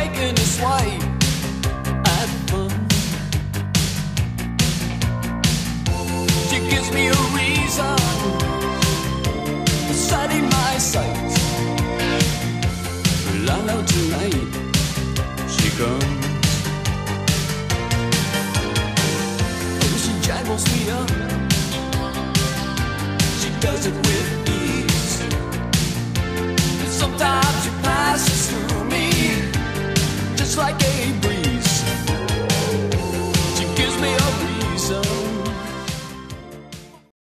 making a swipe at fun. She gives me a reason for setting my sights. Well, I know tonight she comes. Oh, she jangles me up. She does it with ease. Sometimes she passes through me just like a breeze.